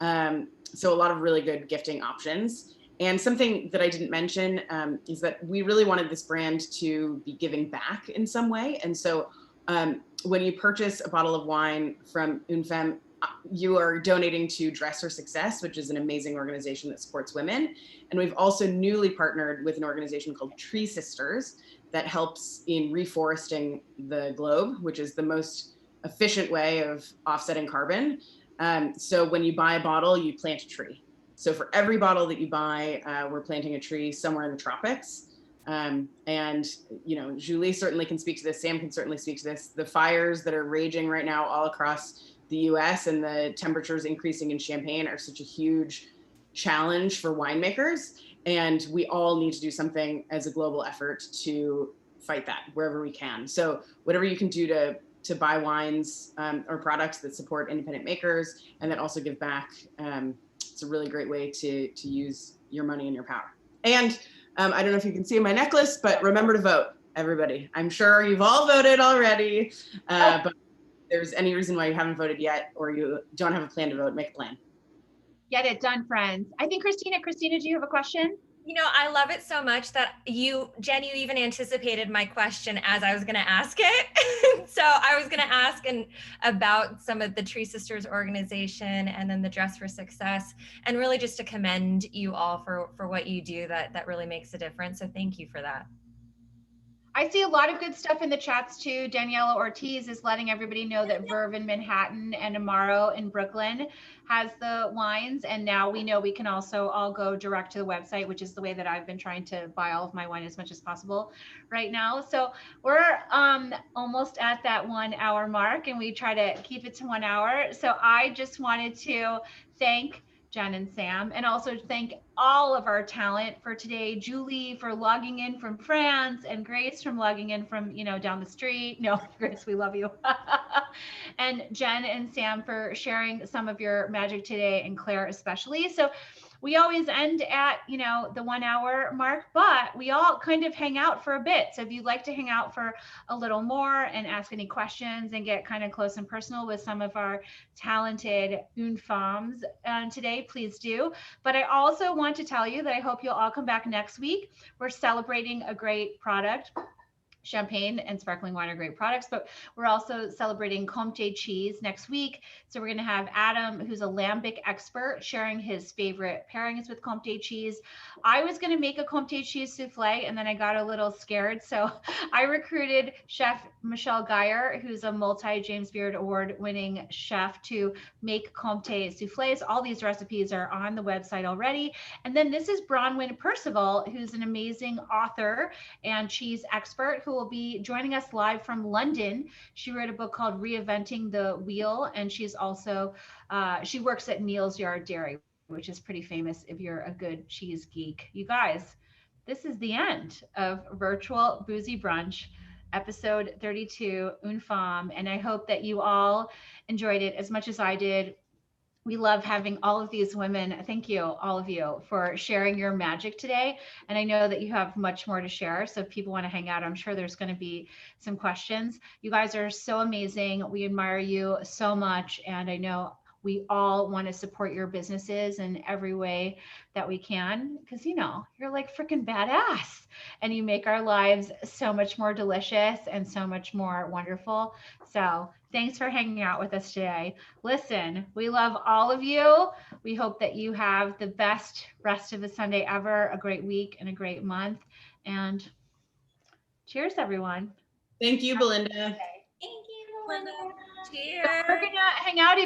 So a lot of really good gifting options. And something that I didn't mention is that we really wanted this brand to be giving back in some way. And so when you purchase a bottle of wine from UNFEMME, you are donating to Dress for Success, which is an amazing organization that supports women. And we've also newly partnered with an organization called Tree Sisters that helps in reforesting the globe, which is the most efficient way of offsetting carbon. So when you buy a bottle, you plant a tree. So for every bottle that you buy, we're planting a tree somewhere in the tropics. And, you know, Julie certainly can speak to this. Sam can certainly speak to this. The fires that are raging right now all across the US and the temperatures increasing in Champagne are such a huge challenge for winemakers. And we all need to do something as a global effort to fight that wherever we can. So whatever you can do to buy wines or products that support independent makers and that also give back, it's a really great way to use your money and your power. And I don't know if you can see my necklace, but remember to vote, everybody. I'm sure you've all voted already, but if there's any reason why you haven't voted yet or you don't have a plan to vote, make a plan. Get it done, friends. I think Christina, do you have a question? You know, I love it so much that Jen, you even anticipated my question as I was going to ask it. So I was going to ask about some of the Tree Sisters organization and then the Dress for Success, and really just to commend you all for what you do that really makes a difference. So thank you for that. I see a lot of good stuff in the chats too. Daniela Ortiz is letting everybody know that Verve in Manhattan and Amaro in Brooklyn has the wines. And now we know we can also all go direct to the website, which is the way that I've been trying to buy all of my wine as much as possible right now. So we're almost at that 1 hour mark and we try to keep it to 1 hour. So I just wanted to thank Jen and Sam, and also thank all of our talent for today. Julie for logging in from France, and Grace from logging in from, you know, down the street. No, Grace, we love you. And Jen and Sam for sharing some of your magic today, and Claire especially. So we always end at, you know, the 1 hour mark, but we all kind of hang out for a bit. So if you'd like to hang out for a little more and ask any questions and get kind of close and personal with some of our talented UNE femmes today, please do. But I also want to tell you that I hope you'll all come back next week. We're celebrating a great product. Champagne and sparkling wine are great products, but we're also celebrating Comté cheese next week. So we're going to have Adam, who's a lambic expert, sharing his favorite pairings with Comté cheese. I was going to make a Comté cheese souffle, and then I got a little scared. So I recruited Chef Michelle Geyer, who's a multi-James Beard Award-winning chef, to make Comté souffles. All these recipes are on the website already. And then this is Bronwyn Percival, who's an amazing author and cheese expert who will be joining us live from London. She wrote a book called Reinventing the Wheel, and she's also, she works at Neal's Yard Dairy, which is pretty famous if you're a good cheese geek. You guys, this is the end of Virtual Boozy Brunch, episode 32, UNE FEMME, and I hope that you all enjoyed it as much as I did. We love having all of these women. Thank you, all of you, for sharing your magic today. And I know that you have much more to share. So if people want to hang out, I'm sure there's going to be some questions. You guys are so amazing. We admire you so much. And I know we all want to support your businesses in every way that we can, because, you know, you're like freaking badass and you make our lives so much more delicious and so much more wonderful. So thanks for hanging out with us today. Listen, we love all of you. We hope that you have the best rest of the Sunday ever, a great week and a great month. And cheers, everyone. Thank you, Belinda. Thank you, Belinda. Cheers. We're gonna hang out